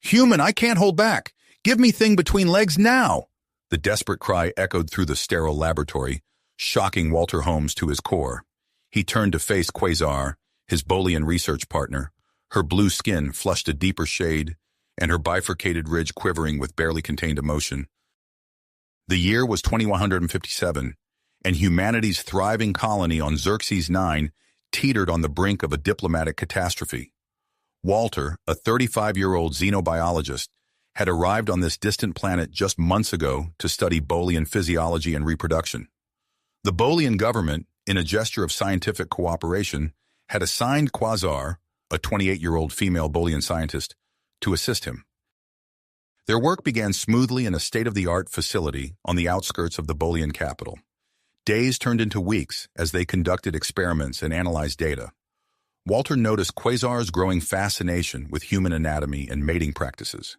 "Human, I can't hold back. Give me thing between legs now." The desperate cry echoed through the sterile laboratory, shocking Walter Holmes to his core. He turned to face Quasar, his Bolian research partner, her blue skin flushed a deeper shade, and her bifurcated ridge quivering with barely contained emotion. The year was 2157, and humanity's thriving colony on Xerxes 9 teetered on the brink of a diplomatic catastrophe. Walter, a 35-year-old xenobiologist, had arrived on this distant planet just months ago to study Bolian physiology and reproduction. The Bolian government, in a gesture of scientific cooperation, had assigned Quasar, a 28-year-old female Bolian scientist, to assist him. Their work began smoothly in a state-of-the-art facility on the outskirts of the Bolian capital. Days turned into weeks as they conducted experiments and analyzed data. Walter noticed Quasar's growing fascination with human anatomy and mating practices.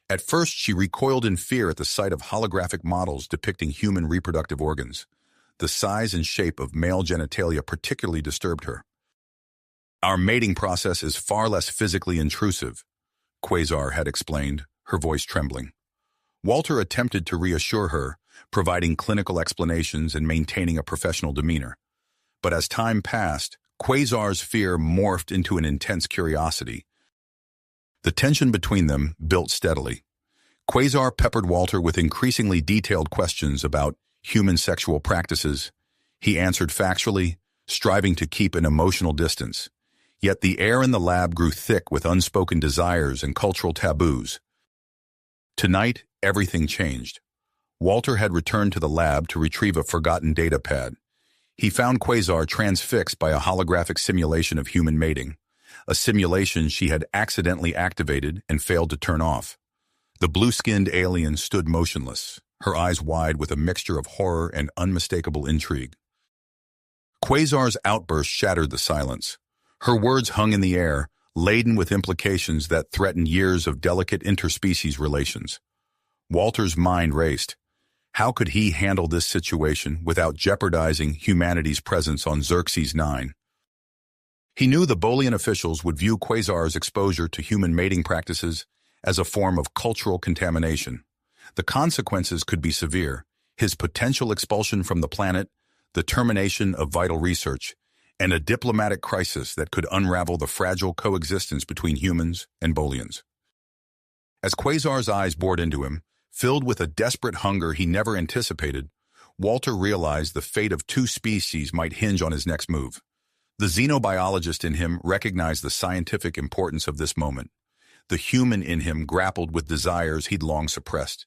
At first, she recoiled in fear at the sight of holographic models depicting human reproductive organs. The size and shape of male genitalia particularly disturbed her. "Our mating process is far less physically intrusive," Quasar had explained, her voice trembling. Walter attempted to reassure her, providing clinical explanations and maintaining a professional demeanor. But as time passed, Quasar's fear morphed into an intense curiosity. The tension between them built steadily. Quasar peppered Walter with increasingly detailed questions about human sexual practices. He answered factually, striving to keep an emotional distance. Yet the air in the lab grew thick with unspoken desires and cultural taboos. Tonight, everything changed. Walter had returned to the lab to retrieve a forgotten data pad. He found Quasar transfixed by a holographic simulation of human mating, a simulation she had accidentally activated and failed to turn off. The blue-skinned alien stood motionless, her eyes wide with a mixture of horror and unmistakable intrigue. Quasar's outburst shattered the silence. Her words hung in the air, laden with implications that threatened years of delicate interspecies relations. Walter's mind raced. How could he handle this situation without jeopardizing humanity's presence on Xerxes 9? He knew the Bolian officials would view Quasar's exposure to human mating practices as a form of cultural contamination. The consequences could be severe: his potential expulsion from the planet, the termination of vital research, and a diplomatic crisis that could unravel the fragile coexistence between humans and Bolians. As Quasar's eyes bored into him, filled with a desperate hunger he never anticipated, Walter realized the fate of two species might hinge on his next move. The xenobiologist in him recognized the scientific importance of this moment. The human in him grappled with desires he'd long suppressed.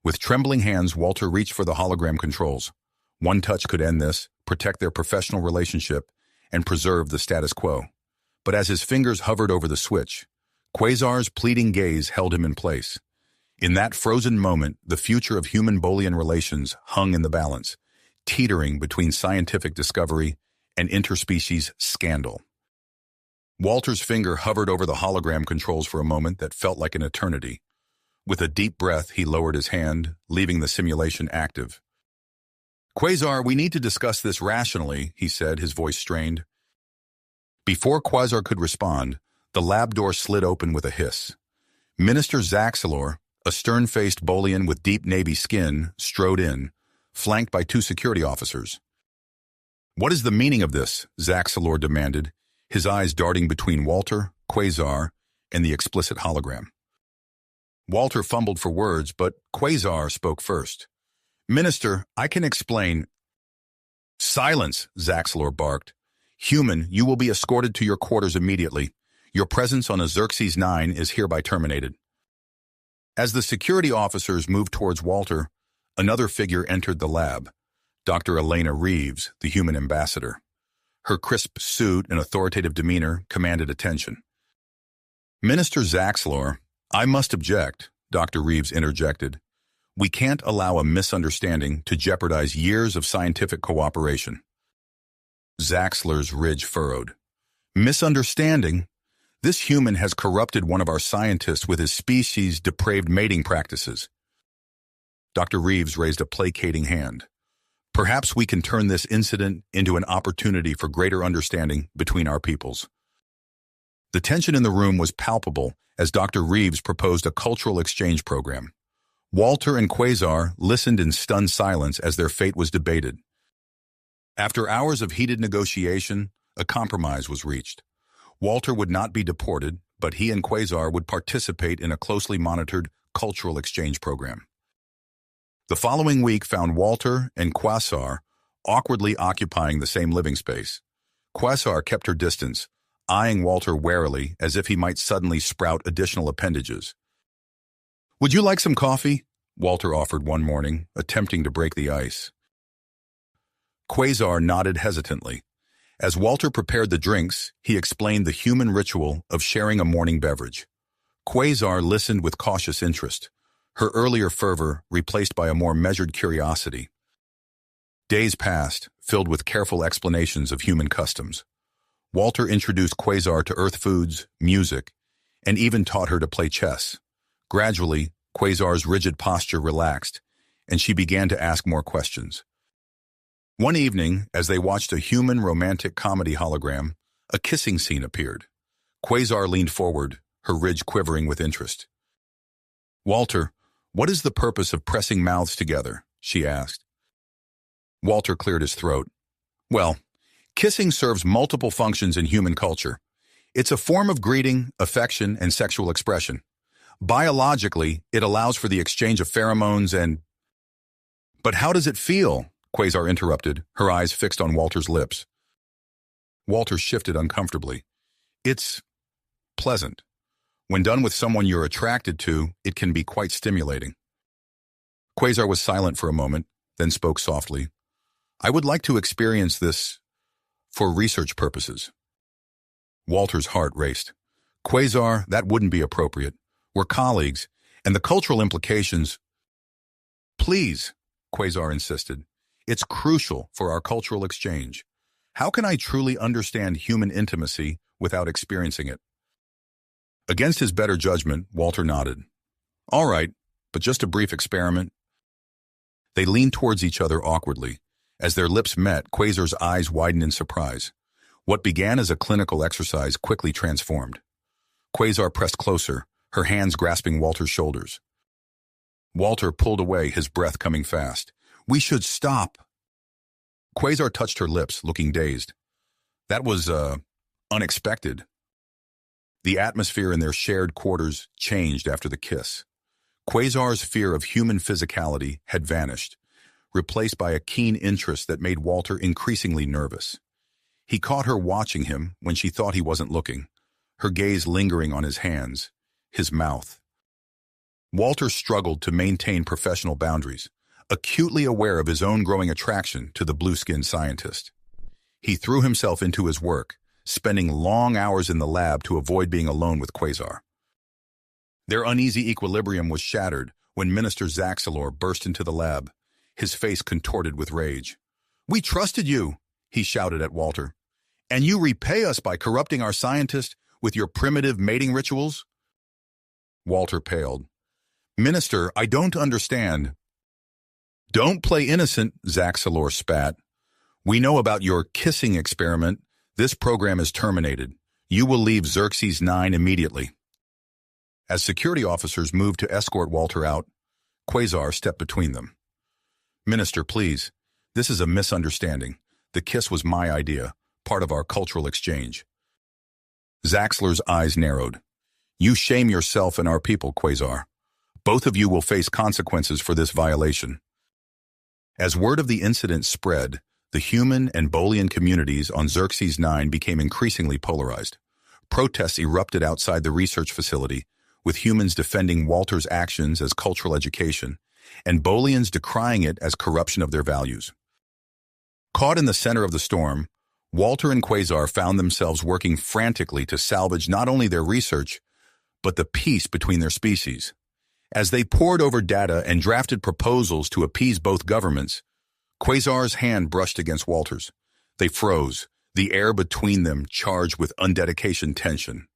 With trembling hands, Walter reached for the hologram controls. One touch could end this, protect their professional relationship, and preserve the status quo. But as his fingers hovered over the switch, Quasar's pleading gaze held him in place. In that frozen moment, the future of human-Bolian relations hung in the balance, teetering between scientific discovery and interspecies scandal. Walter's finger hovered over the hologram controls for a moment that felt like an eternity. With a deep breath, he lowered his hand, leaving the simulation active. "Quasar, we need to discuss this rationally," he said, his voice strained. Before Quasar could respond, the lab door slid open with a hiss. Minister Zaxelor, a stern-faced Bolian with deep navy skin, strode in, flanked by two security officers. "What is the meaning of this?" Zaxelor demanded, his eyes darting between Walter, Quasar, and the explicit hologram. Walter fumbled for words, but Quasar spoke first. "Minister, I can explain." "Silence," Zaxelor barked. "Human, you will be escorted to your quarters immediately. Your presence on a Xerxes 9 is hereby terminated." As the security officers moved towards Walter, another figure entered the lab, Dr. Elena Reeves, the human ambassador. Her crisp suit and authoritative demeanor commanded attention. "Minister Zaxelor, I must object," Dr. Reeves interjected. "We can't allow a misunderstanding to jeopardize years of scientific cooperation." Zaxler's ridge furrowed. "Misunderstanding? This human has corrupted one of our scientists with his species' depraved mating practices." Dr. Reeves raised a placating hand. "Perhaps we can turn this incident into an opportunity for greater understanding between our peoples." The tension in the room was palpable as Dr. Reeves proposed a cultural exchange program. Walter and Quasar listened in stunned silence as their fate was debated. After hours of heated negotiation, a compromise was reached. Walter would not be deported, but he and Quasar would participate in a closely monitored cultural exchange program. The following week found Walter and Quasar awkwardly occupying the same living space. Quasar kept her distance, eyeing Walter warily as if he might suddenly sprout additional appendages. "Would you like some coffee?" Walter offered one morning, attempting to break the ice. Quasar nodded hesitantly. As Walter prepared the drinks, he explained the human ritual of sharing a morning beverage. Quasar listened with cautious interest, her earlier fervor replaced by a more measured curiosity. Days passed, filled with careful explanations of human customs. Walter introduced Quasar to earth foods, music, and even taught her to play chess. Gradually, Quasar's rigid posture relaxed, and she began to ask more questions. One evening, as they watched a human romantic comedy hologram, a kissing scene appeared. Quasar leaned forward, her ridge quivering with interest. "Walter, what is the purpose of pressing mouths together?" she asked. Walter cleared his throat. "Well, kissing serves multiple functions in human culture. It's a form of greeting, affection, and sexual expression. Biologically, it allows for the exchange of pheromones and—" "But how does it feel?" Quasar interrupted, her eyes fixed on Walter's lips. Walter shifted uncomfortably. "It's pleasant. When done with someone you're attracted to, it can be quite stimulating." Quasar was silent for a moment, then spoke softly. "I would like to experience this for research purposes." Walter's heart raced. "Quasar, that wouldn't be appropriate. We're colleagues, and the cultural implications—" "Please," Quasar insisted. "It's crucial for our cultural exchange. How can I truly understand human intimacy without experiencing it?" Against his better judgment, Walter nodded. "All right, but just a brief experiment." They leaned towards each other awkwardly. As their lips met, Quasar's eyes widened in surprise. What began as a clinical exercise quickly transformed. Quasar pressed closer, her hands grasping Walter's shoulders. Walter pulled away, his breath coming fast. "We should stop." Quasar touched her lips, looking dazed. That was, unexpected. The atmosphere in their shared quarters changed after the kiss. Quasar's fear of human physicality had vanished, replaced by a keen interest that made Walter increasingly nervous. He caught her watching him when she thought he wasn't looking, her gaze lingering on his hands, his mouth. Walter struggled to maintain professional boundaries, acutely aware of his own growing attraction to the blue-skinned scientist. He threw himself into his work, spending long hours in the lab to avoid being alone with Quasar. Their uneasy equilibrium was shattered when Minister Zaxelor burst into the lab, his face contorted with rage. "We trusted you," he shouted at Walter, "and you repay us by corrupting our scientist with your primitive mating rituals?" Walter paled. "Minister, I don't understand." "Don't play innocent," Zaxelor spat. "We know about your kissing experiment. This program is terminated. You will leave Xerxes 9 immediately." As security officers moved to escort Walter out, Quasar stepped between them. "Minister, please. This is a misunderstanding. The kiss was my idea, part of our cultural exchange." Zaxler's eyes narrowed. "You shame yourself and our people, Quasar. Both of you will face consequences for this violation." As word of the incident spread, the human and Bolian communities on Xerxes 9 became increasingly polarized. Protests erupted outside the research facility, with humans defending Walter's actions as cultural education, and Bolians decrying it as corruption of their values. Caught in the center of the storm, Walter and Quasar found themselves working frantically to salvage not only their research, but the peace between their species. As they pored over data and drafted proposals to appease both governments, Quasar's hand brushed against Walter's. They froze, the air between them charged with undedication tension.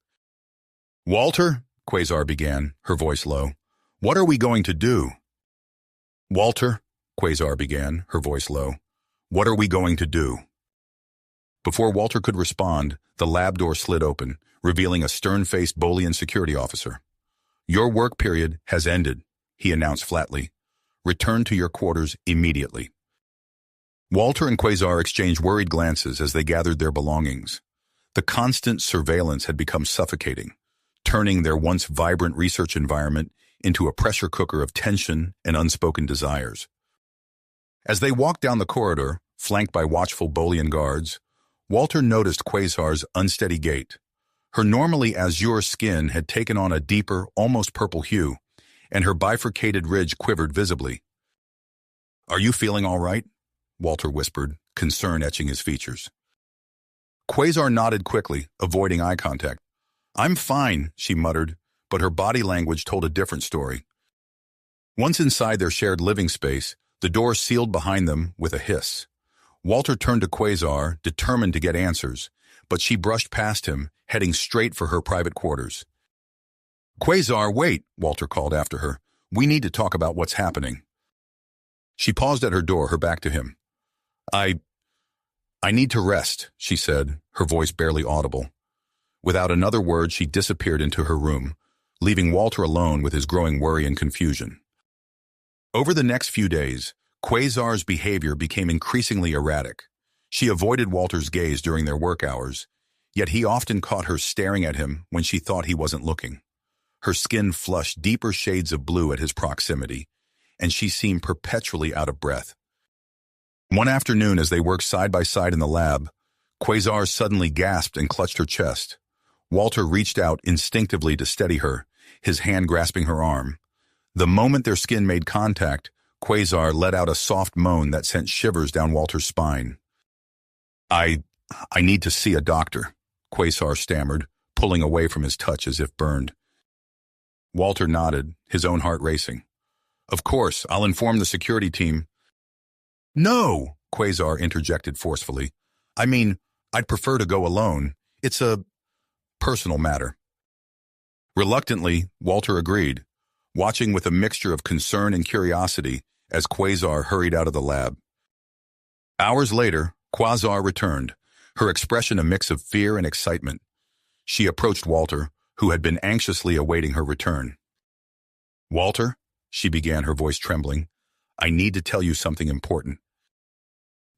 "Walter," Quasar began, her voice low, "what are we going to do?" "Walter," Quasar began, her voice low, "what are we going to do?" Before Walter could respond, the lab door slid open, revealing a stern-faced Bolian security officer. "Your work period has ended," he announced flatly. "Return to your quarters immediately." Walter and Quasar exchanged worried glances as they gathered their belongings. The constant surveillance had become suffocating, turning their once vibrant research environment into a pressure cooker of tension and unspoken desires. As they walked down the corridor, flanked by watchful Bolian guards, Walter noticed Quasar's unsteady gait. Her normally azure skin had taken on a deeper, almost purple hue, and her bifurcated ridge quivered visibly. "Are you feeling all right?" Walter whispered, concern etching his features. Quasar nodded quickly, avoiding eye contact. "I'm fine," she muttered, but her body language told a different story. Once inside their shared living space, the door sealed behind them with a hiss. Walter turned to Quasar, determined to get answers, but she brushed past him, heading straight for her private quarters. "Quasar, wait," Walter called after her. "We need to talk about what's happening." She paused at her door, her back to him. I need to rest," she said, her voice barely audible. Without another word, she disappeared into her room, leaving Walter alone with his growing worry and confusion. Over the next few days, Quasar's behavior became increasingly erratic. She avoided Walter's gaze during their work hours, yet he often caught her staring at him when she thought he wasn't looking. Her skin flushed deeper shades of blue at his proximity, and she seemed perpetually out of breath. One afternoon, as they worked side by side in the lab, Quasar suddenly gasped and clutched her chest. Walter reached out instinctively to steady her, his hand grasping her arm. The moment their skin made contact, Quasar let out a soft moan that sent shivers down Walter's spine. I need to see a doctor," Quasar stammered, pulling away from his touch as if burned. Walter nodded, his own heart racing. "Of course, I'll inform the security team." "No," Quasar interjected forcefully. "I mean, I'd prefer to go alone. It's a personal matter." Reluctantly, Walter agreed, watching with a mixture of concern and curiosity as Quasar hurried out of the lab. Hours later, Quasar returned, her expression a mix of fear and excitement. She approached Walter, who had been anxiously awaiting her return. "Walter," she began, her voice trembling, "I need to tell you something important."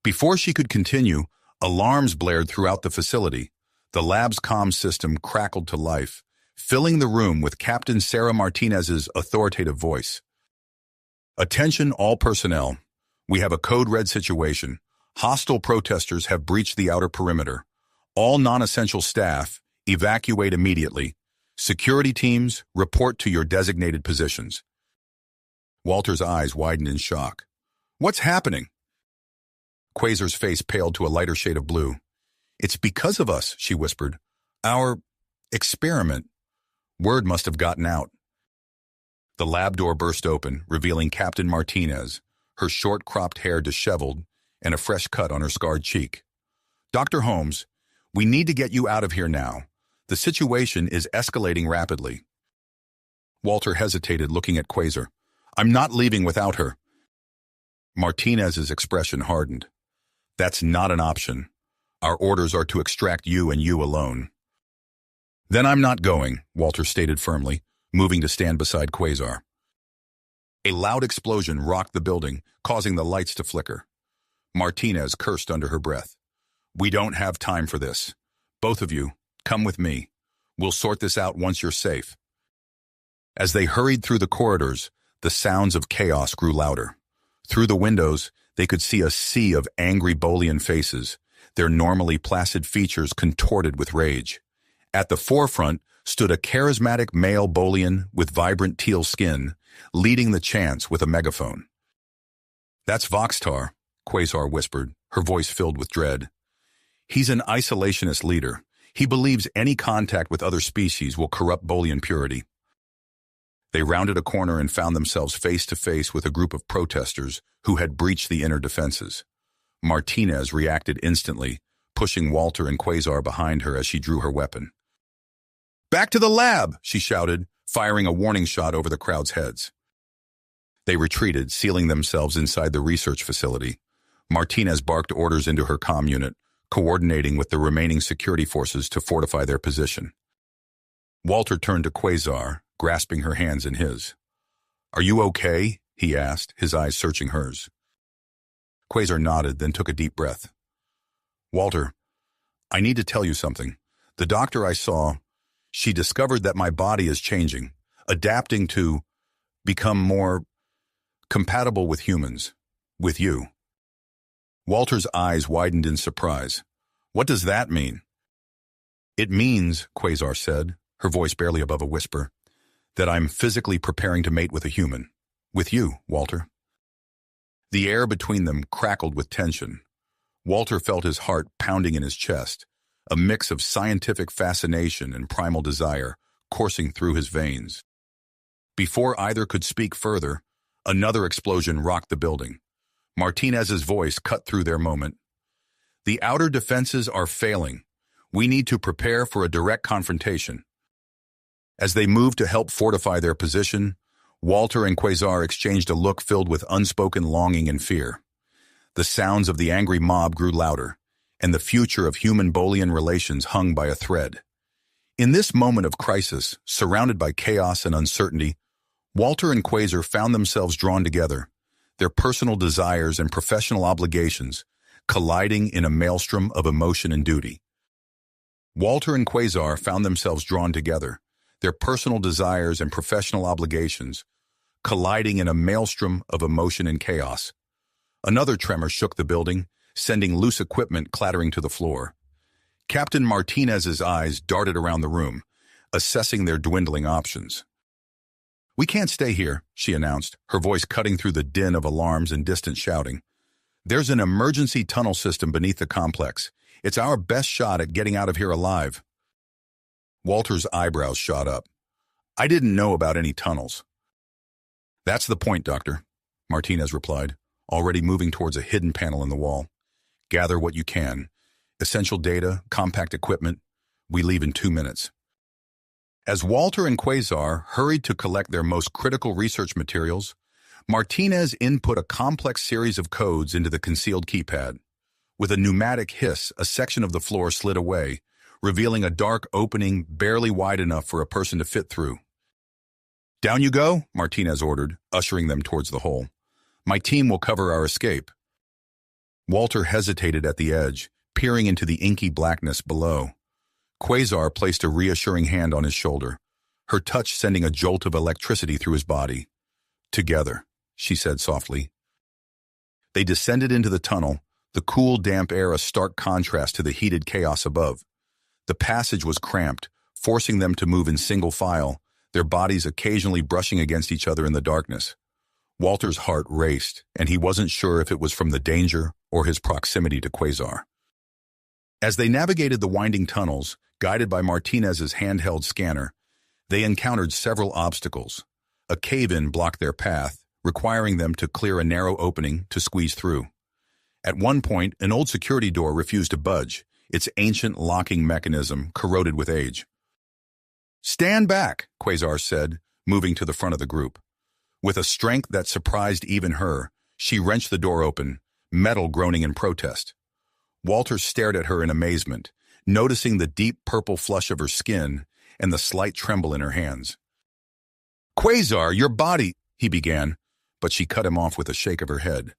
Before she could continue, alarms blared throughout the facility. The lab's comm system crackled to life, filling the room with Captain Sarah Martinez's authoritative voice. "Attention all personnel. We have a code red situation. Hostile protesters have breached the outer perimeter. All non-essential staff, evacuate immediately. Security teams, report to your designated positions." Walter's eyes widened in shock. "What's happening?" Quasar's face paled to a lighter shade of blue. "It's because of us," she whispered. "Our experiment. Word must have gotten out." The lab door burst open, revealing Captain Martinez, her short-cropped hair disheveled and a fresh cut on her scarred cheek. "Dr. Holmes, we need to get you out of here now. The situation is escalating rapidly." Walter hesitated, looking at Quasar. "I'm not leaving without her." Martinez's expression hardened. "That's not an option. Our orders are to extract you and you alone." "Then I'm not going," Walter stated firmly, moving to stand beside Quasar. A loud explosion rocked the building, causing the lights to flicker. Martinez cursed under her breath. "We don't have time for this. Both of you, come with me. We'll sort this out once you're safe." As they hurried through the corridors, the sounds of chaos grew louder. Through the windows, they could see a sea of angry Bolian faces, their normally placid features contorted with rage. At the forefront stood a charismatic male Bolian with vibrant teal skin, leading the chants with a megaphone. "That's Voxtar," Quasar whispered, her voice filled with dread. "He's an isolationist leader. He believes any contact with other species will corrupt Bolian purity." They rounded a corner and found themselves face to face with a group of protesters who had breached the inner defenses. Martinez reacted instantly, pushing Walter and Quasar behind her as she drew her weapon. "Back to the lab!" she shouted, firing a warning shot over the crowd's heads. They retreated, sealing themselves inside the research facility. Martinez barked orders into her comm unit, coordinating with the remaining security forces to fortify their position. Walter turned to Quasar, grasping her hands in his. "Are you okay?" he asked, his eyes searching hers. Quasar nodded, then took a deep breath. "Walter, I need to tell you something. The doctor I saw, she discovered that my body is changing, adapting to become more compatible with humans, with you." Walter's eyes widened in surprise. "What does that mean?" "It means," Quasar said, her voice barely above a whisper, "that I'm physically preparing to mate with a human. With you, Walter." The air between them crackled with tension. Walter felt his heart pounding in his chest, a mix of scientific fascination and primal desire coursing through his veins. Before either could speak further, another explosion rocked the building. Martinez's voice cut through their moment. "The outer defenses are failing. We need to prepare for a direct confrontation." As they moved to help fortify their position, Walter and Quasar exchanged a look filled with unspoken longing and fear. The sounds of the angry mob grew louder, and the future of human-Bolian relations hung by a thread. In this moment of crisis, surrounded by chaos and uncertainty, Walter and Quasar found themselves drawn together, their personal desires and professional obligations colliding in a maelstrom of emotion and duty. Walter and Quasar found themselves drawn together, their personal desires and professional obligations colliding in a maelstrom of emotion and chaos. Another tremor shook the building, sending loose equipment clattering to the floor. Captain Martinez's eyes darted around the room, assessing their dwindling options. "We can't stay here," she announced, her voice cutting through the din of alarms and distant shouting. "There's an emergency tunnel system beneath the complex. It's our best shot at getting out of here alive." Walter's eyebrows shot up. "I didn't know about any tunnels." "That's the point, Doctor," Martinez replied, already moving towards a hidden panel in the wall. "Gather what you can. Essential data, compact equipment. We leave in 2 minutes." As Walter and Quasar hurried to collect their most critical research materials, Martinez input a complex series of codes into the concealed keypad. With a pneumatic hiss, a section of the floor slid away, revealing a dark opening barely wide enough for a person to fit through. "Down you go," Martinez ordered, ushering them towards the hole. "My team will cover our escape." Walter hesitated at the edge, peering into the inky blackness below. Quasar placed a reassuring hand on his shoulder, her touch sending a jolt of electricity through his body. "Together," she said softly. They descended into the tunnel, the cool, damp air a stark contrast to the heated chaos above. The passage was cramped, forcing them to move in single file, their bodies occasionally brushing against each other in the darkness. Walter's heart raced, and he wasn't sure if it was from the danger or his proximity to Quasar. As they navigated the winding tunnels, guided by Martinez's handheld scanner, they encountered several obstacles. A cave-in blocked their path, requiring them to clear a narrow opening to squeeze through. At one point, an old security door refused to budge, its ancient locking mechanism corroded with age. "Stand back," Quasar said, moving to the front of the group. With a strength that surprised even her, she wrenched the door open, metal groaning in protest. Walter stared at her in amazement, noticing the deep purple flush of her skin and the slight tremble in her hands. "Quasar, your body," he began, but she cut him off with a shake of her head.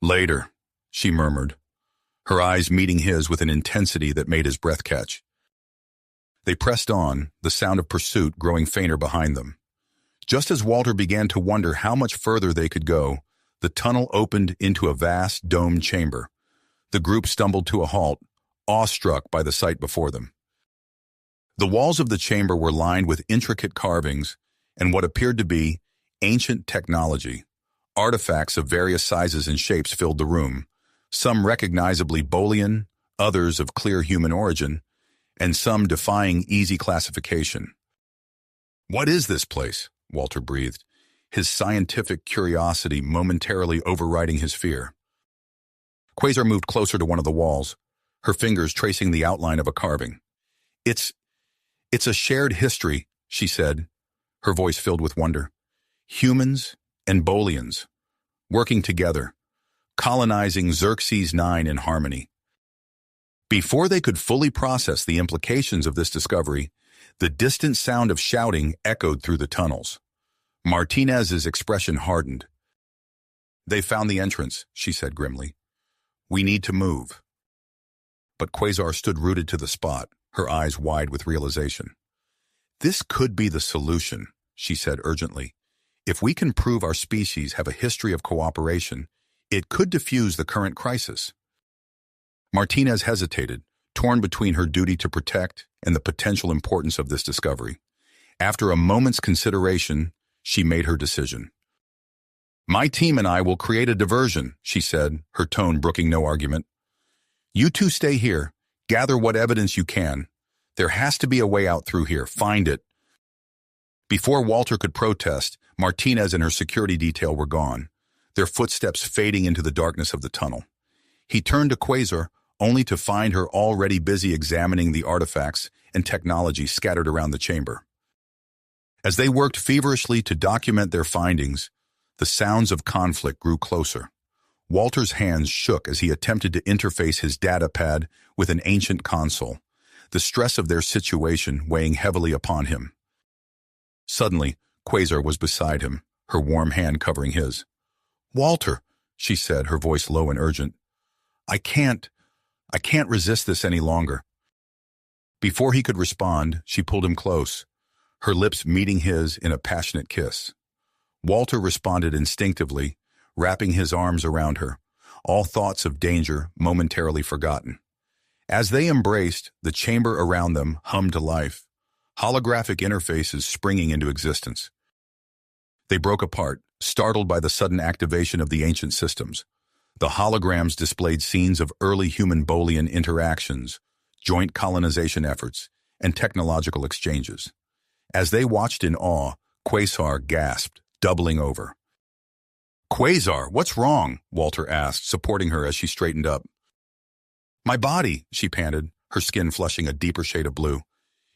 "Later," she murmured, her eyes meeting his with an intensity that made his breath catch. They pressed on, the sound of pursuit growing fainter behind them. Just as Walter began to wonder how much further they could go, the tunnel opened into a vast domed chamber. The group stumbled to a halt, awestruck by the sight before them. The walls of the chamber were lined with intricate carvings and what appeared to be ancient technology. Artifacts of various sizes and shapes filled the room, some recognizably Bolian, others of clear human origin, and some defying easy classification. "What is this place?" Walter breathed, his scientific curiosity momentarily overriding his fear. Quasar moved closer to one of the walls, her fingers tracing the outline of a carving. It's a shared history," she said, her voice filled with wonder. "Humans and Bolians, working together, colonizing Xerxes 9 in harmony." Before they could fully process the implications of this discovery, the distant sound of shouting echoed through the tunnels. Martinez's expression hardened. "They found the entrance," she said grimly. "We need to move." But Quasar stood rooted to the spot, her eyes wide with realization. "This could be the solution," she said urgently. "If we can prove our species have a history of cooperation, it could diffuse the current crisis." Martinez hesitated, torn between her duty to protect and the potential importance of this discovery. After a moment's consideration, she made her decision. "My team and I will create a diversion," she said, her tone brooking no argument. "You two stay here. Gather what evidence you can. There has to be a way out through here. Find it." Before Walter could protest, Martinez and her security detail were gone, their footsteps fading into the darkness of the tunnel. He turned to Quasar, only to find her already busy examining the artifacts and technology scattered around the chamber. As they worked feverishly to document their findings, the sounds of conflict grew closer. Walter's hands shook as he attempted to interface his data pad with an ancient console, the stress of their situation weighing heavily upon him. Suddenly, Quasar was beside him, her warm hand covering his. "Walter," she said, her voice low and urgent. I can't resist this any longer." Before he could respond, she pulled him close, her lips meeting his in a passionate kiss. Walter responded instinctively, wrapping his arms around her, all thoughts of danger momentarily forgotten. As they embraced, the chamber around them hummed to life, holographic interfaces springing into existence. They broke apart, startled by the sudden activation of the ancient systems. The holograms displayed scenes of early human-Bolian interactions, joint colonization efforts, and technological exchanges. As they watched in awe, Quasar gasped, doubling over. "Quasar, what's wrong?" Walter asked, supporting her as she straightened up. "My body," she panted, her skin flushing a deeper shade of blue.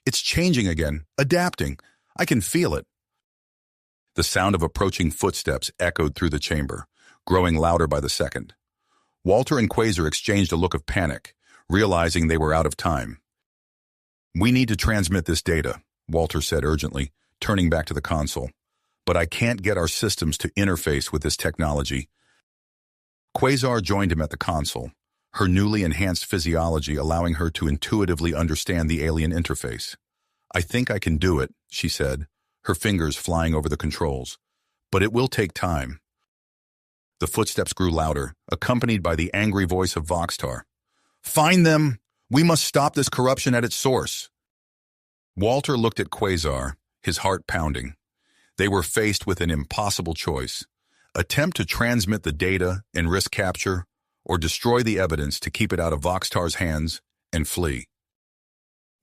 "It's changing again, adapting. I can feel it." The sound of approaching footsteps echoed through the chamber, growing louder by the second. Walter and Quasar exchanged a look of panic, realizing they were out of time. "We need to transmit this data," Walter said urgently, turning back to the console. "But I can't get our systems to interface with this technology." Quasar joined him at the console, her newly enhanced physiology allowing her to intuitively understand the alien interface. "I think I can do it," she said, her fingers flying over the controls. "But it will take time." The footsteps grew louder, accompanied by the angry voice of Voxtar. "Find them! We must stop this corruption at its source." Walter looked at Quasar, his heart pounding. They were faced with an impossible choice: attempt to transmit the data and risk capture, or destroy the evidence to keep it out of Voxtar's hands and flee.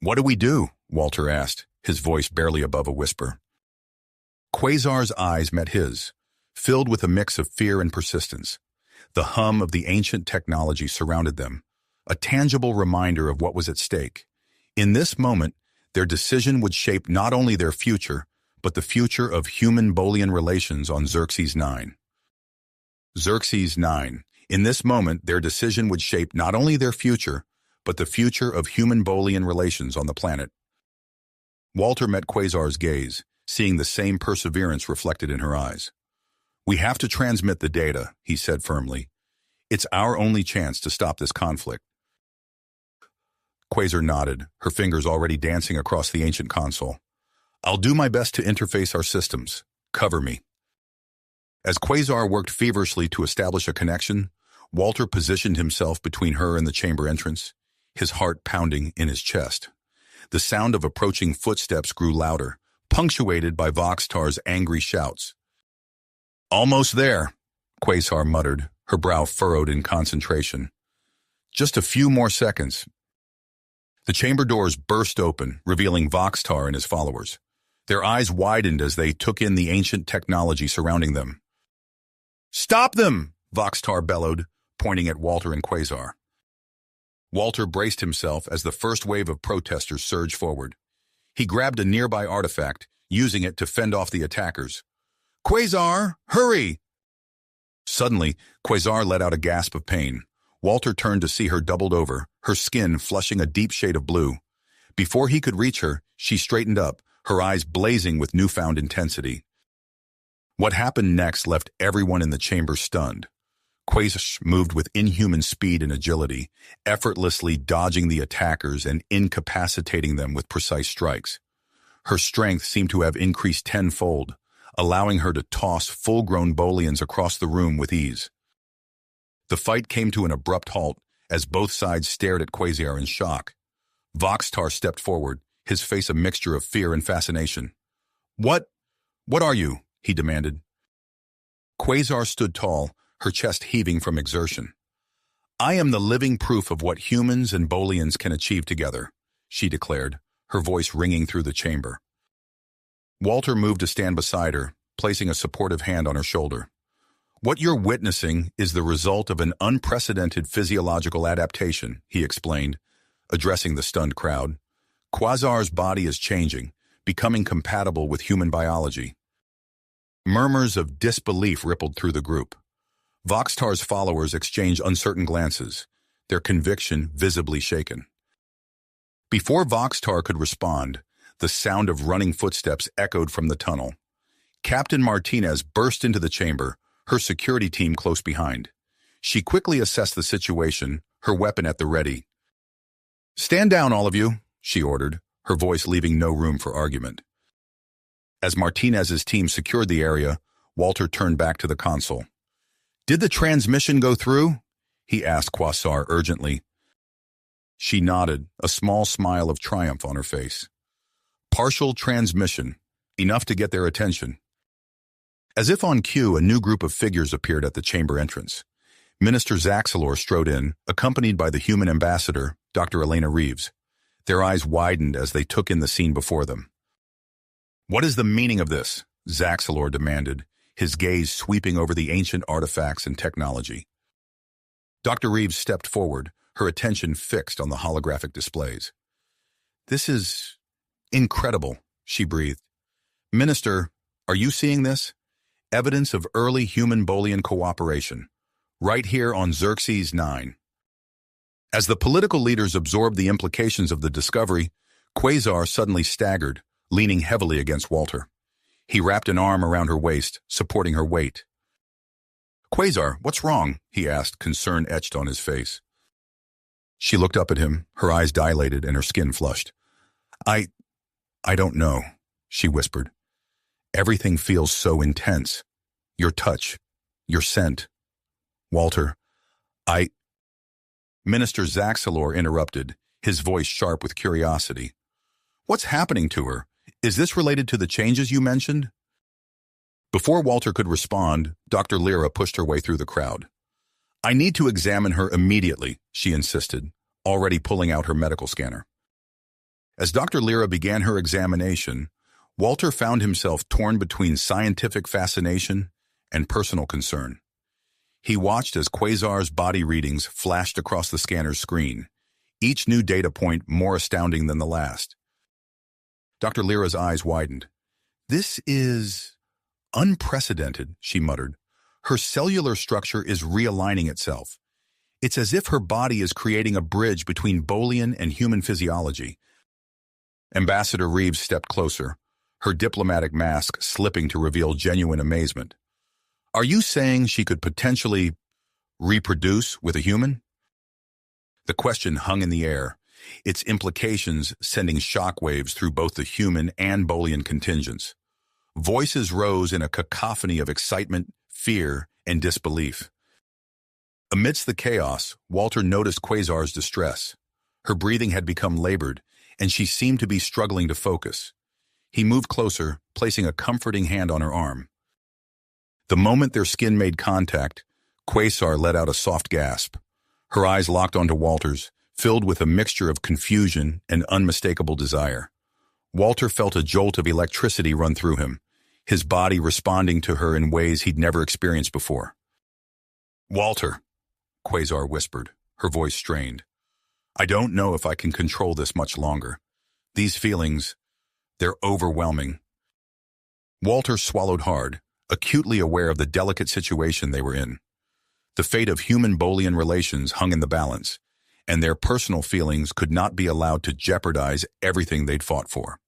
"What do we do?" Walter asked, his voice barely above a whisper. Quasar's eyes met his, filled with a mix of fear and persistence. The hum of the ancient technology surrounded them, a tangible reminder of what was at stake. In this moment, their decision would shape not only their future, but the future of human-Bolian relations on Xerxes 9. Xerxes 9. In this moment, their decision would shape not only their future, but the future of human-Bolian relations on the planet. Walter met Quasar's gaze, seeing the same perseverance reflected in her eyes. "We have to transmit the data," he said firmly. "It's our only chance to stop this conflict." Quasar nodded, her fingers already dancing across the ancient console. "I'll do my best to interface our systems. Cover me." As Quasar worked feverishly to establish a connection, Walter positioned himself between her and the chamber entrance, his heart pounding in his chest. The sound of approaching footsteps grew louder, punctuated by Voxtar's angry shouts. "Almost there," Quasar muttered, her brow furrowed in concentration. "Just a few more seconds." The chamber doors burst open, revealing Voxtar and his followers. Their eyes widened as they took in the ancient technology surrounding them. "Stop them!" Voxtar bellowed, pointing at Walter and Quasar. Walter braced himself as the first wave of protesters surged forward. He grabbed a nearby artifact, using it to fend off the attackers. "Quasar, hurry!" Suddenly, Quasar let out a gasp of pain. Walter turned to see her doubled over, her skin flushing a deep shade of blue. Before he could reach her, she straightened up, her eyes blazing with newfound intensity. What happened next left everyone in the chamber stunned. Quasar moved with inhuman speed and agility, effortlessly dodging the attackers and incapacitating them with precise strikes. Her strength seemed to have increased tenfold, allowing her to toss full-grown Bolians across the room with ease. The fight came to an abrupt halt as both sides stared at Quasar in shock. Voxtar stepped forward, his face a mixture of fear and fascination. What are you?" he demanded. Quasar stood tall, her chest heaving from exertion. "I am the living proof of what humans and Bolians can achieve together," she declared, her voice ringing through the chamber. Walter moved to stand beside her, placing a supportive hand on her shoulder. "What you're witnessing is the result of an unprecedented physiological adaptation," he explained, addressing the stunned crowd. "Quasar's body is changing, becoming compatible with human biology." Murmurs of disbelief rippled through the group. Voxtar's followers exchanged uncertain glances, their conviction visibly shaken. Before Voxtar could respond, the sound of running footsteps echoed from the tunnel. Captain Martinez burst into the chamber, her security team close behind. She quickly assessed the situation, her weapon at the ready. "Stand down, all of you," she ordered, her voice leaving no room for argument. As Martinez's team secured the area, Walter turned back to the console. "Did the transmission go through?" he asked Quasar urgently. She nodded, a small smile of triumph on her face. "Partial transmission, enough to get their attention." As if on cue, a new group of figures appeared at the chamber entrance. Minister Zaxelor strode in, accompanied by the human ambassador, Dr. Elena Reeves. Their eyes widened as they took in the scene before them. "What is the meaning of this?" Zaxelor demanded, his gaze sweeping over the ancient artifacts and technology. Dr. Reeves stepped forward, her attention fixed on the holographic displays. "This is incredible," she breathed. "Minister, are you seeing this? Evidence of early human-Bolian cooperation, right here on Xerxes 9. As the political leaders absorbed the implications of the discovery, Quasar suddenly staggered, leaning heavily against Walter. He wrapped an arm around her waist, supporting her weight. "Quasar, what's wrong?" he asked, concern etched on his face. She looked up at him, her eyes dilated and her skin flushed. I don't know," she whispered. "Everything feels so intense. Your touch, your scent. Walter, Minister Zaxelor interrupted, his voice sharp with curiosity. "What's happening to her? Is this related to the changes you mentioned?" Before Walter could respond, Dr. Lyra pushed her way through the crowd. "I need to examine her immediately," she insisted, already pulling out her medical scanner. As Dr. Lyra began her examination, Walter found himself torn between scientific fascination and personal concern. He watched as Quasar's body readings flashed across the scanner's screen, each new data point more astounding than the last. Dr. Lyra's eyes widened. "This is unprecedented," she muttered. "Her cellular structure is realigning itself. It's as if her body is creating a bridge between Bolian and human physiology." Ambassador Reeves stepped closer, her diplomatic mask slipping to reveal genuine amazement. "Are you saying she could potentially reproduce with a human?" The question hung in the air, its implications sending shockwaves through both the human and Bolian contingents. Voices rose in a cacophony of excitement, fear, and disbelief. Amidst the chaos, Walter noticed Quasar's distress. Her breathing had become labored, and she seemed to be struggling to focus. He moved closer, placing a comforting hand on her arm. The moment their skin made contact, Quasar let out a soft gasp. Her eyes locked onto Walter's, filled with a mixture of confusion and unmistakable desire. Walter felt a jolt of electricity run through him, his body responding to her in ways he'd never experienced before. "Walter," Quasar whispered, her voice strained. "I don't know if I can control this much longer. These feelings, they're overwhelming." Walter swallowed hard, acutely aware of the delicate situation they were in. The fate of human-Bolian relations hung in the balance, and their personal feelings could not be allowed to jeopardize everything they'd fought for.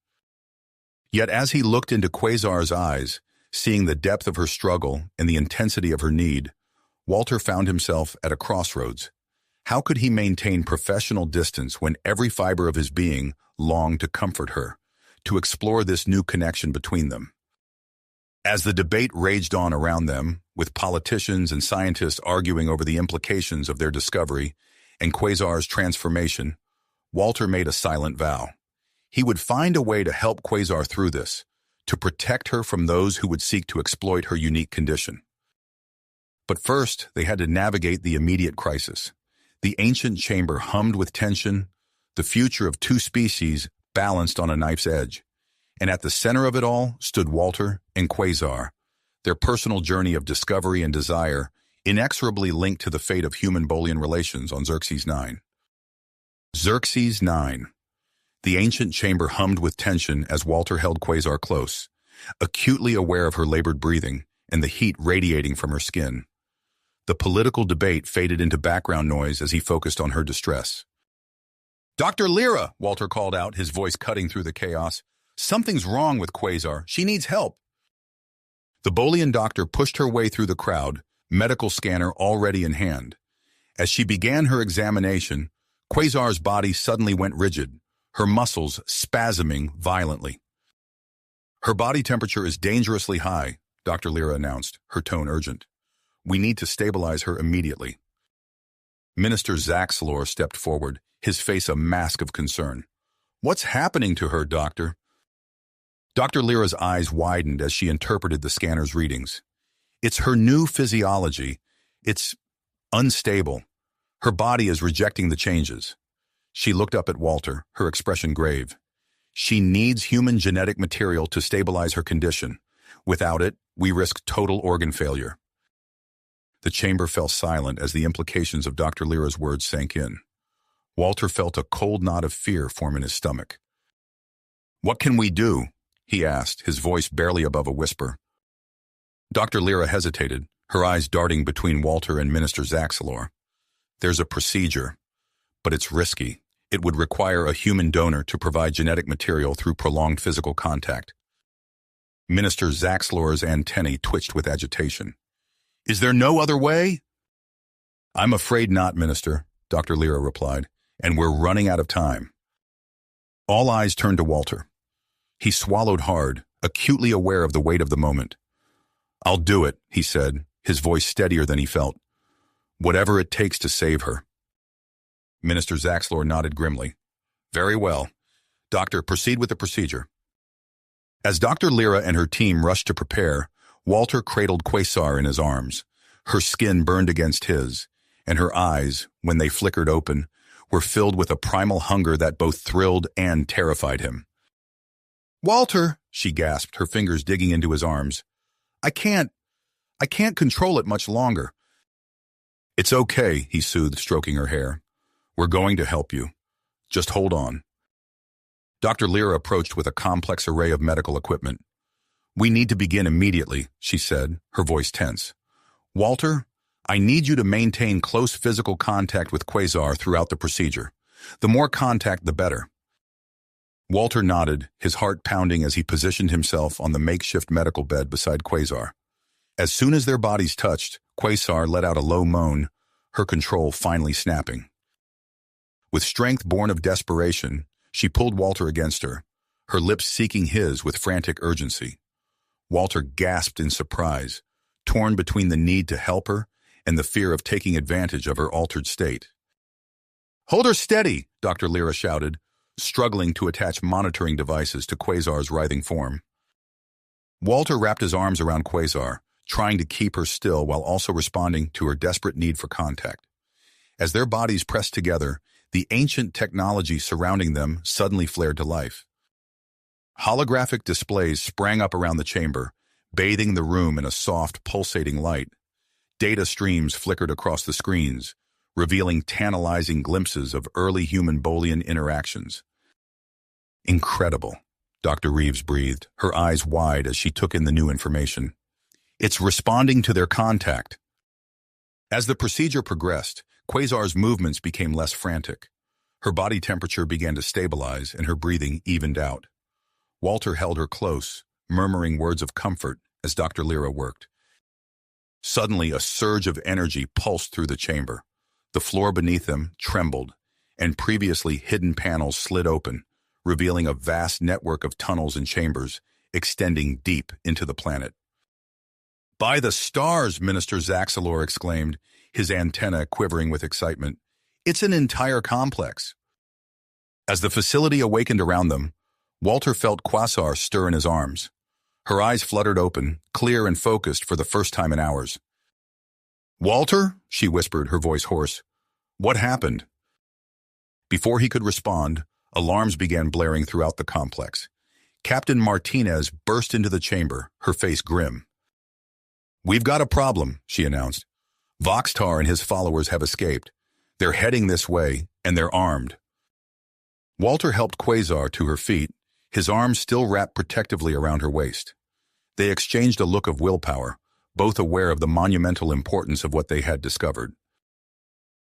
Yet as he looked into Quasar's eyes, seeing the depth of her struggle and the intensity of her need, Walter found himself at a crossroads. How could he maintain professional distance when every fiber of his being longed to comfort her, to explore this new connection between them? As the debate raged on around them, with politicians and scientists arguing over the implications of their discovery and Quasar's transformation, Walter made a silent vow. He would find a way to help Quasar through this, to protect her from those who would seek to exploit her unique condition. But first, they had to navigate the immediate crisis. The ancient chamber hummed with tension, the future of two species balanced on a knife's edge. And at the center of it all stood Walter and Quasar, their personal journey of discovery and desire inexorably linked to the fate of human-Bolian relations on Xerxes 9. Xerxes 9. The ancient chamber hummed with tension as Walter held Quasar close, acutely aware of her labored breathing and the heat radiating from her skin. The political debate faded into background noise as he focused on her distress. "Dr. Lyra," Walter called out, his voice cutting through the chaos. "Something's wrong with Quasar. She needs help." The Bolian doctor pushed her way through the crowd, medical scanner already in hand. As she began her examination, Quasar's body suddenly went rigid, her muscles spasming violently. "Her body temperature is dangerously high," Dr. Lyra announced, her tone urgent. "We need to stabilize her immediately." Minister Zaxlor stepped forward, his face a mask of concern. "What's happening to her, doctor?" Dr. Lyra's eyes widened as she interpreted the scanner's readings. "It's her new physiology. It's unstable. Her body is rejecting the changes." She looked up at Walter, her expression grave. "She needs human genetic material to stabilize her condition. Without it, we risk total organ failure." The chamber fell silent as the implications of Dr. Lyra's words sank in. Walter felt a cold knot of fear form in his stomach. "What can we do?" he asked, his voice barely above a whisper. Dr. Lyra hesitated, her eyes darting between Walter and Minister Zaxlor. "There's a procedure, but it's risky. It would require a human donor to provide genetic material through prolonged physical contact." Minister Zaxlor's antennae twitched with agitation. "Is there no other way?" "I'm afraid not, Minister," Dr. Lyra replied, "and we're running out of time." All eyes turned to Walter. He swallowed hard, acutely aware of the weight of the moment. "I'll do it," he said, his voice steadier than he felt. "Whatever it takes to save her." Minister Zaxlor nodded grimly. "Very well. Doctor, proceed with the procedure." As Dr. Lyra and her team rushed to prepare, Walter cradled Quasar in his arms. Her skin burned against his, and her eyes, when they flickered open, were filled with a primal hunger that both thrilled and terrified him. "Walter," she gasped, her fingers digging into his arms. I can't control it much longer." "It's okay," he soothed, stroking her hair. "We're going to help you. Just hold on." Dr. Lyra approached with a complex array of medical equipment. "We need to begin immediately," she said, her voice tense. "Walter, I need you to maintain close physical contact with Quasar throughout the procedure. The more contact, the better." Walter nodded, his heart pounding as he positioned himself on the makeshift medical bed beside Quasar. As soon as their bodies touched, Quasar let out a low moan, her control finally snapping. With strength born of desperation, she pulled Walter against her, her lips seeking his with frantic urgency. Walter gasped in surprise, torn between the need to help her and the fear of taking advantage of her altered state. "Hold her steady," Dr. Lyra shouted, struggling to attach monitoring devices to Quasar's writhing form. Walter wrapped his arms around Quasar, trying to keep her still while also responding to her desperate need for contact. As their bodies pressed together, the ancient technology surrounding them suddenly flared to life. Holographic displays sprang up around the chamber, bathing the room in a soft, pulsating light. Data streams flickered across the screens, revealing tantalizing glimpses of early human-Bolian interactions. "Incredible," Dr. Reeves breathed, her eyes wide as she took in the new information. "It's responding to their contact." As the procedure progressed, Quasar's movements became less frantic. Her body temperature began to stabilize and her breathing evened out. Walter held her close, murmuring words of comfort as Dr. Lyra worked. Suddenly, a surge of energy pulsed through the chamber. The floor beneath them trembled, and previously hidden panels slid open, revealing a vast network of tunnels and chambers extending deep into the planet. "By the stars," Minister Zaxalor exclaimed, his antenna quivering with excitement. "It's an entire complex." As the facility awakened around them, Walter felt Quasar stir in his arms. Her eyes fluttered open, clear and focused for the first time in hours. "Walter," she whispered, her voice hoarse. "What happened?" Before he could respond, alarms began blaring throughout the complex. Captain Martinez burst into the chamber, her face grim. "We've got a problem," she announced. "Voxtar and his followers have escaped. They're heading this way, and they're armed." Walter helped Quasar to her feet, his arms still wrapped protectively around her waist. They exchanged a look of willpower, both aware of the monumental importance of what they had discovered.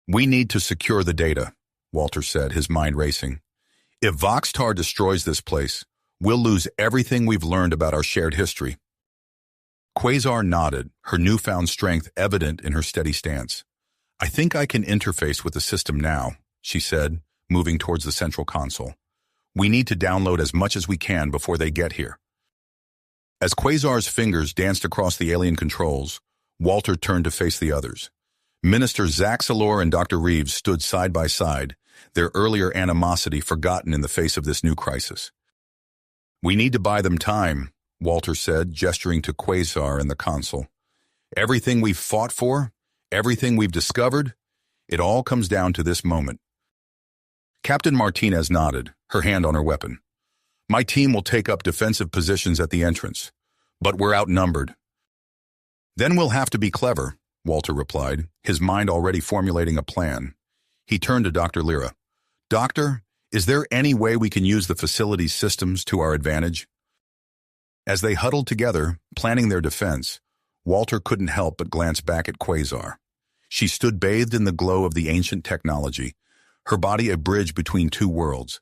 "We need to secure the data," Walter said, his mind racing. "If Voxtar destroys this place, we'll lose everything we've learned about our shared history." Quasar nodded, her newfound strength evident in her steady stance. "I think I can interface with the system now," she said, moving towards the central console. "We need to download as much as we can before they get here." As Quasar's fingers danced across the alien controls, Walter turned to face the others. Minister Zaxalor and Dr. Reeves stood side by side, their earlier animosity forgotten in the face of this new crisis. "We need to buy them time," Walter said, gesturing to Quasar and the console. "Everything we've fought for, everything we've discovered, it all comes down to this moment." Captain Martinez nodded, her hand on her weapon. "My team will take up defensive positions at the entrance, but we're outnumbered." "Then we'll have to be clever," Walter replied, his mind already formulating a plan. He turned to Dr. Lyra. "Doctor, is there any way we can use the facility's systems to our advantage?" As they huddled together, planning their defense, Walter couldn't help but glance back at Quasar. She stood bathed in the glow of the ancient technology, her body a bridge between two worlds.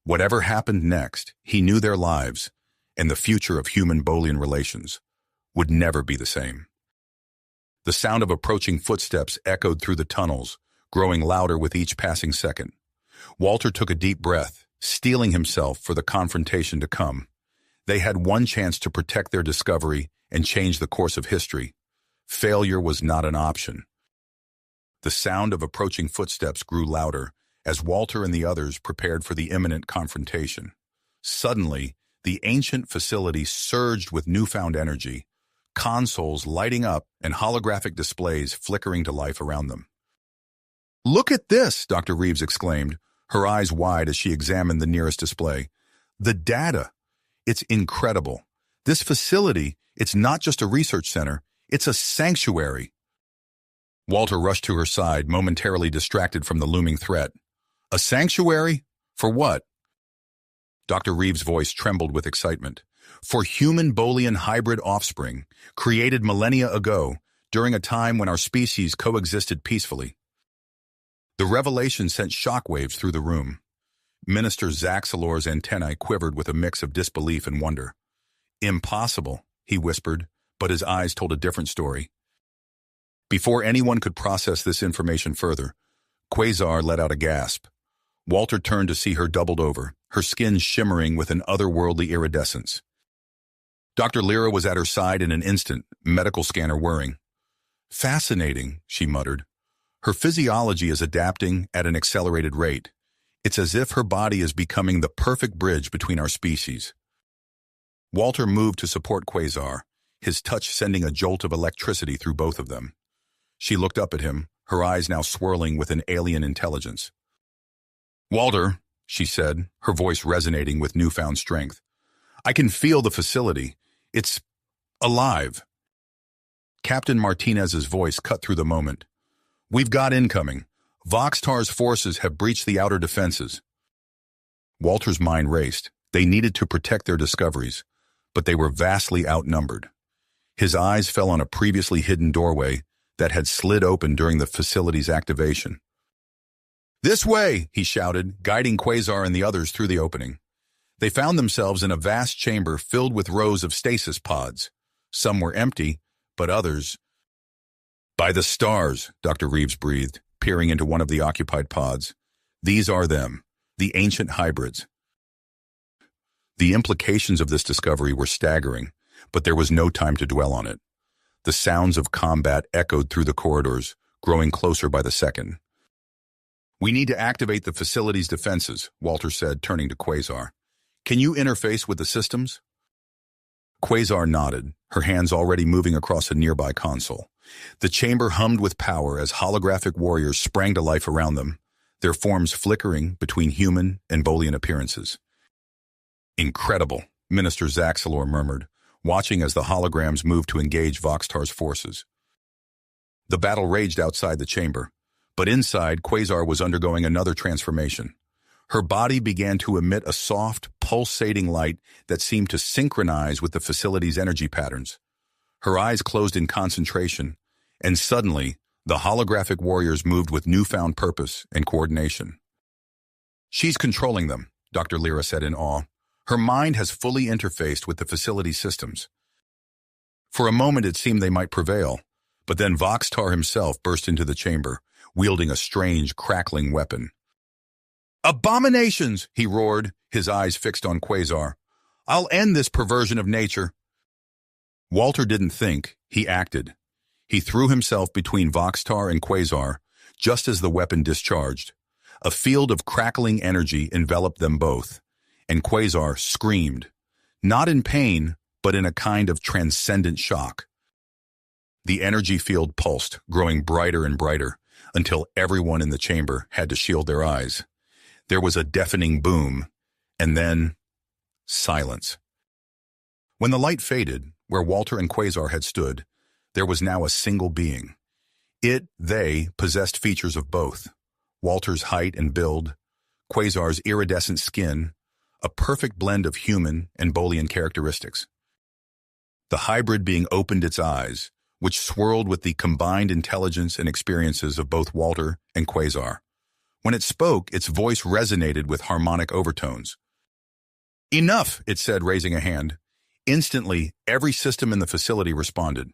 Whatever happened next, he knew their lives, and the future of human-Bolian relations, would never be the same. The sound of approaching footsteps echoed through the tunnels, growing louder with each passing second. Walter took a deep breath, steeling himself for the confrontation to come. They had one chance to protect their discovery and change the course of history. Failure was not an option. The sound of approaching footsteps grew louder as Walter and the others prepared for the imminent confrontation. Suddenly, the ancient facility surged with newfound energy, consoles lighting up and holographic displays flickering to life around them. "Look at this," Dr. Reeves exclaimed, her eyes wide as she examined the nearest display. "The data. It's incredible. This facility, it's not just a research center, it's a sanctuary." Walter rushed to her side, momentarily distracted from the looming threat. "A sanctuary? For what?" Dr. Reeves' voice trembled with excitement. "For human-Bolian hybrid offspring, created millennia ago, during a time when our species coexisted peacefully." The revelation sent shockwaves through the room. Minister Zaxalor's antennae quivered with a mix of disbelief and wonder. "Impossible," he whispered, but his eyes told a different story. Before anyone could process this information further, Quasar let out a gasp. Walter turned to see her doubled over, her skin shimmering with an otherworldly iridescence. Dr. Lyra was at her side in an instant, medical scanner whirring. "Fascinating," she muttered. "Her physiology is adapting at an accelerated rate. It's as if her body is becoming the perfect bridge between our species." Walter moved to support Quasar, his touch sending a jolt of electricity through both of them. She looked up at him, her eyes now swirling with an alien intelligence. "Walter," she said, her voice resonating with newfound strength, "I can feel the facility. It's alive." Captain Martinez's voice cut through the moment. "We've got incoming. Voxtar's forces have breached the outer defenses." Walter's mind raced. They needed to protect their discoveries, but they were vastly outnumbered. His eyes fell on a previously hidden doorway that had slid open during the facility's activation. "This way," he shouted, guiding Quasar and the others through the opening. They found themselves in a vast chamber filled with rows of stasis pods. Some were empty, but others... "By the stars," Dr. Reeves breathed, peering into one of the occupied pods. "These are them, the ancient hybrids." The implications of this discovery were staggering, but there was no time to dwell on it. The sounds of combat echoed through the corridors, growing closer by the second. "We need to activate the facility's defenses," Walter said, turning to Quasar. "Can you interface with the systems?" Quasar nodded, her hands already moving across a nearby console. The chamber hummed with power as holographic warriors sprang to life around them, their forms flickering between human and Bolian appearances. "Incredible," Minister Zaxelor murmured, watching as the holograms moved to engage Voxtar's forces. The battle raged outside the chamber, but inside, Quasar was undergoing another transformation. Her body began to emit a soft, pulsating light that seemed to synchronize with the facility's energy patterns. Her eyes closed in concentration, and suddenly, the holographic warriors moved with newfound purpose and coordination. "She's controlling them," Dr. Lyra said in awe. "Her mind has fully interfaced with the facility's systems." For a moment it seemed they might prevail, but then Voxtar himself burst into the chamber, wielding a strange, crackling weapon. "Abominations!" he roared, his eyes fixed on Quasar. "I'll end this perversion of nature." Walter didn't think, he acted. He threw himself between Voxtar and Quasar, just as the weapon discharged. A field of crackling energy enveloped them both, and Quasar screamed, not in pain, but in a kind of transcendent shock. The energy field pulsed, growing brighter and brighter, until everyone in the chamber had to shield their eyes. There was a deafening boom, and then silence. When the light faded, where Walter and Quasar had stood, there was now a single being. They possessed features of both. Walter's height and build, Quasar's iridescent skin, a perfect blend of human and Bolian characteristics. The hybrid being opened its eyes, which swirled with the combined intelligence and experiences of both Walter and Quasar. When it spoke, its voice resonated with harmonic overtones. "Enough," it said, raising a hand. Instantly, every system in the facility responded.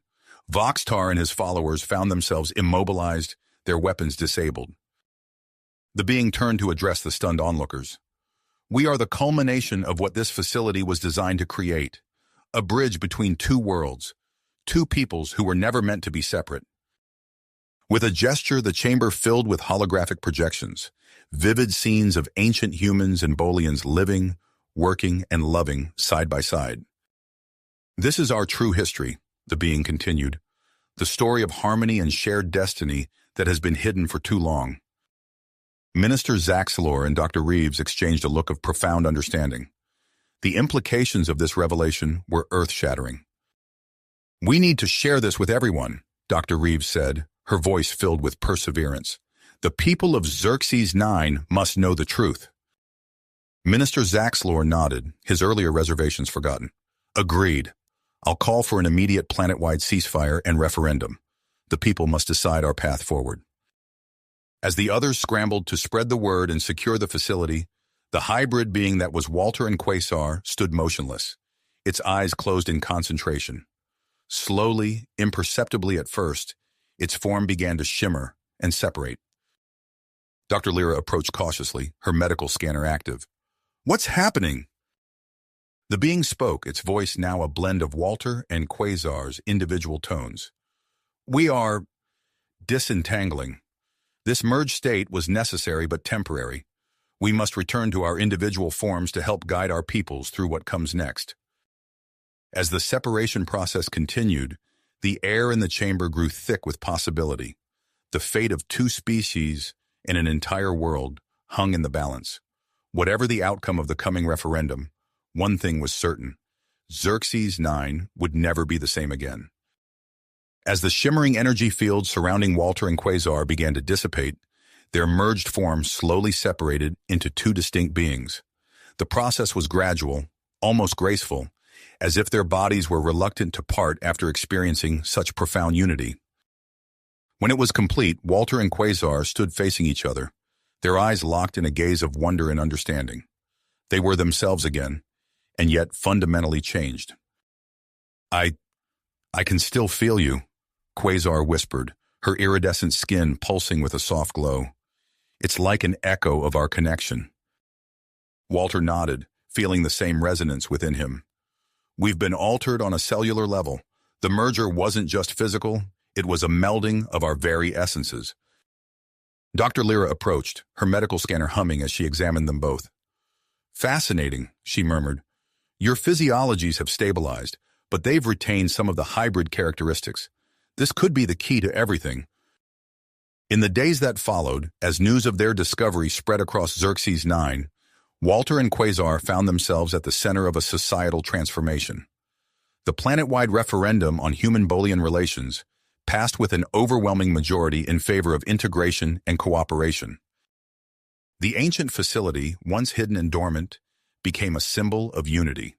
Voxtar and his followers found themselves immobilized, their weapons disabled. The being turned to address the stunned onlookers. "We are the culmination of what this facility was designed to create, a bridge between two worlds, two peoples who were never meant to be separate." With a gesture, the chamber filled with holographic projections, vivid scenes of ancient humans and Bolians living, working, and loving side by side. "This is our true history," the being continued, "the story of harmony and shared destiny that has been hidden for too long." Minister Zaxelor and Dr. Reeves exchanged a look of profound understanding. The implications of this revelation were earth-shattering. "We need to share this with everyone," Dr. Reeves said, her voice filled with perseverance. "The people of Xerxes 9 must know the truth." Minister Zaxelor nodded, his earlier reservations forgotten. "Agreed. I'll call for an immediate planet-wide ceasefire and referendum. The people must decide our path forward." As the others scrambled to spread the word and secure the facility, the hybrid being that was Walter and Quasar stood motionless, its eyes closed in concentration. Slowly, imperceptibly at first, its form began to shimmer and separate. Dr. Lyra approached cautiously, her medical scanner active. "What's happening?" The being spoke, its voice now a blend of Walter and Quasar's individual tones. "We are disentangling. This merged state was necessary but temporary. We must return to our individual forms to help guide our peoples through what comes next." As the separation process continued, the air in the chamber grew thick with possibility. The fate of two species and an entire world hung in the balance. Whatever the outcome of the coming referendum, one thing was certain: Xerxes 9 would never be the same again. As the shimmering energy field surrounding Walter and Quasar began to dissipate, their merged forms slowly separated into two distinct beings. The process was gradual, almost graceful, as if their bodies were reluctant to part after experiencing such profound unity. When it was complete, Walter and Quasar stood facing each other, their eyes locked in a gaze of wonder and understanding. They were themselves again, and yet fundamentally changed. I can still feel you, Quasar whispered, her iridescent skin pulsing with a soft glow. It's like an echo of our connection. Walter nodded, feeling the same resonance within him. We've been altered on a cellular level. The merger wasn't just physical, it was a melding of our very essences. Dr. Lyra approached, her medical scanner humming as she examined them both. Fascinating, she murmured. Your physiologies have stabilized, but they've retained some of the hybrid characteristics. This could be the key to everything. In the days that followed, as news of their discovery spread across Xerxes 9, Walter and Quasar found themselves at the center of a societal transformation. The planet-wide referendum on human-Bolian relations passed with an overwhelming majority in favor of integration and cooperation. The ancient facility, once hidden and dormant, became a symbol of unity.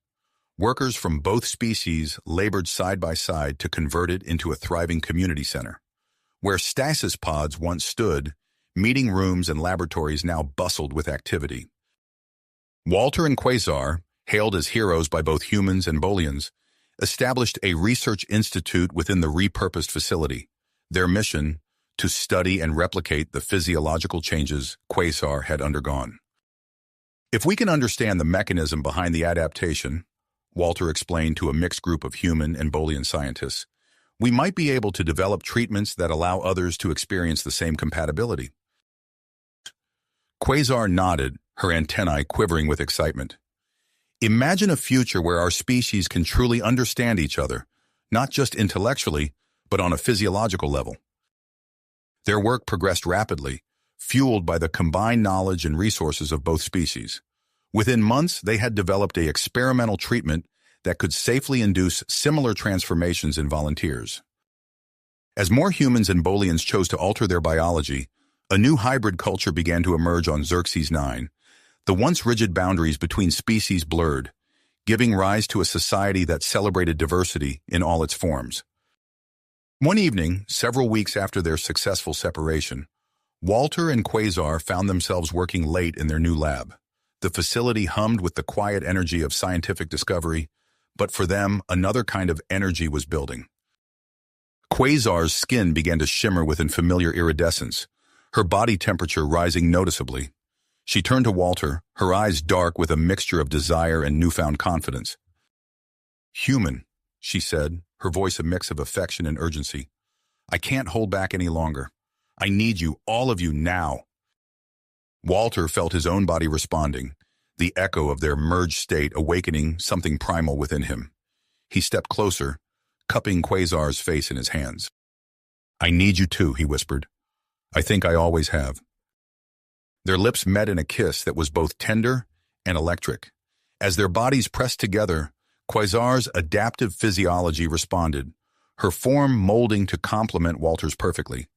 Workers from both species labored side by side to convert it into a thriving community center. Where stasis pods once stood, meeting rooms and laboratories now bustled with activity. Walter and Quasar, hailed as heroes by both humans and Bolians, established a research institute within the repurposed facility. Their mission, to study and replicate the physiological changes Quasar had undergone. If we can understand the mechanism behind the adaptation, Walter explained to a mixed group of human and Bolian scientists, we might be able to develop treatments that allow others to experience the same compatibility. Quasar nodded, her antennae quivering with excitement. Imagine a future where our species can truly understand each other, not just intellectually, but on a physiological level. Their work progressed rapidly, fueled by the combined knowledge and resources of both species. Within months, they had developed an experimental treatment that could safely induce similar transformations in volunteers. As more humans and Bolians chose to alter their biology, a new hybrid culture began to emerge on Xerxes 9. The once rigid boundaries between species blurred, giving rise to a society that celebrated diversity in all its forms. One evening, several weeks after their successful separation, Walter and Quasar found themselves working late in their new lab. The facility hummed with the quiet energy of scientific discovery, but for them, another kind of energy was building. Quasar's skin began to shimmer with unfamiliar iridescence, her body temperature rising noticeably. She turned to Walter, her eyes dark with a mixture of desire and newfound confidence. "Human," she said, her voice a mix of affection and urgency. "I can't hold back any longer. I need you, all of you, now." Walter felt his own body responding, the echo of their merged state awakening something primal within him. He stepped closer, cupping Quasar's face in his hands. "I need you too," he whispered. "I think I always have." Their lips met in a kiss that was both tender and electric. As their bodies pressed together, Quasar's adaptive physiology responded, her form molding to complement Walter's perfectly.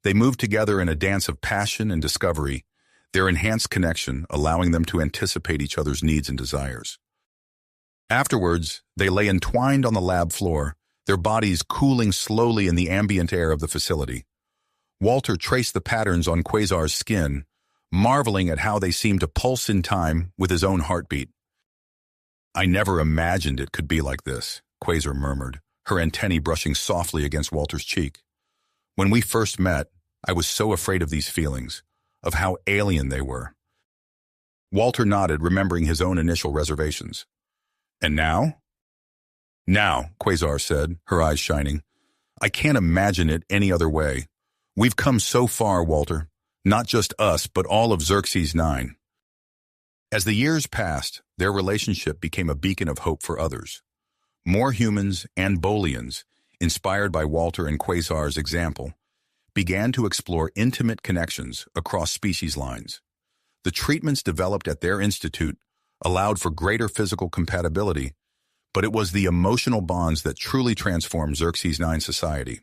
They moved together in a dance of passion and discovery, their enhanced connection allowing them to anticipate each other's needs and desires. Afterwards, they lay entwined on the lab floor, their bodies cooling slowly in the ambient air of the facility. Walter traced the patterns on Quasar's skin, marveling at how they seemed to pulse in time with his own heartbeat. "I never imagined it could be like this," Quasar murmured, her antennae brushing softly against Walter's cheek. "When we first met, I was so afraid of these feelings, of how alien they were." Walter nodded, remembering his own initial reservations. "And now?" "Now," Quasar said, her eyes shining. "I can't imagine it any other way. We've come so far, Walter. Not just us, but all of Xerxes 9. As the years passed, their relationship became a beacon of hope for others. More humans and Bolians, inspired by Walter and Quasar's example, began to explore intimate connections across species lines. The treatments developed at their institute allowed for greater physical compatibility, but it was the emotional bonds that truly transformed Xerxes 9 society.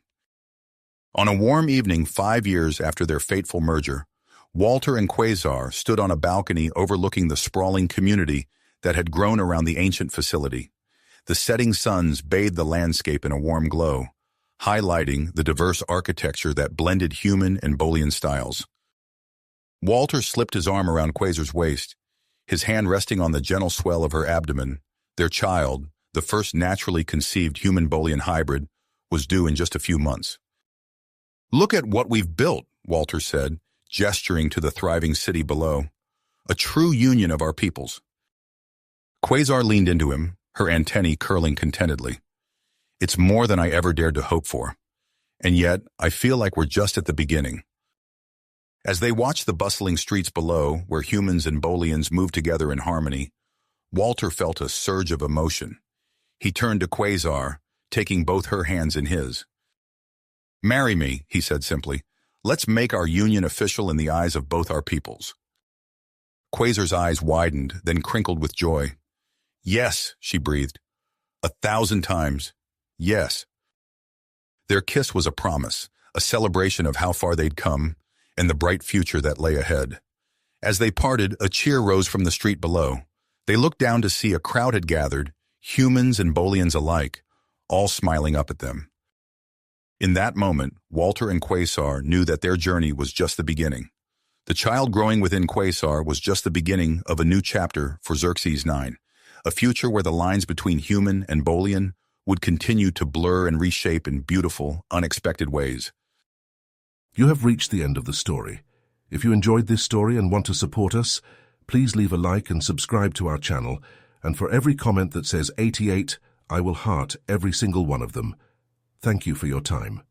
On a warm evening 5 years after their fateful merger, Walter and Quasar stood on a balcony overlooking the sprawling community that had grown around the ancient facility. The setting suns bathed the landscape in a warm glow, highlighting the diverse architecture that blended human and Bolian styles. Walter slipped his arm around Quasar's waist, his hand resting on the gentle swell of her abdomen. Their child, the first naturally conceived human-Bolian hybrid, was due in just a few months. "Look at what we've built," Walter said, gesturing to the thriving city below. "A true union of our peoples." Quasar leaned into him, her antennae curling contentedly. "It's more than I ever dared to hope for. And yet, I feel like we're just at the beginning." As they watched the bustling streets below, where humans and Bolians moved together in harmony, Walter felt a surge of emotion. He turned to Quasar, taking both her hands in his. "Marry me," he said simply. "Let's make our union official in the eyes of both our peoples." Quasar's eyes widened, then crinkled with joy. "Yes," she breathed. 1,000 times. Yes. Their kiss was a promise, a celebration of how far they'd come, and the bright future that lay ahead. As they parted, a cheer rose from the street below. They looked down to see a crowd had gathered, humans and Bolians alike, all smiling up at them. In that moment, Walter and Quasar knew that their journey was just the beginning. The child growing within Quasar was just the beginning of a new chapter for Xerxes 9, a future where the lines between human and Bolian would continue to blur and reshape in beautiful, unexpected ways. You have reached the end of the story. If you enjoyed this story and want to support us, please leave a like and subscribe to our channel, and for every comment that says 88, I will heart every single one of them. Thank you for your time.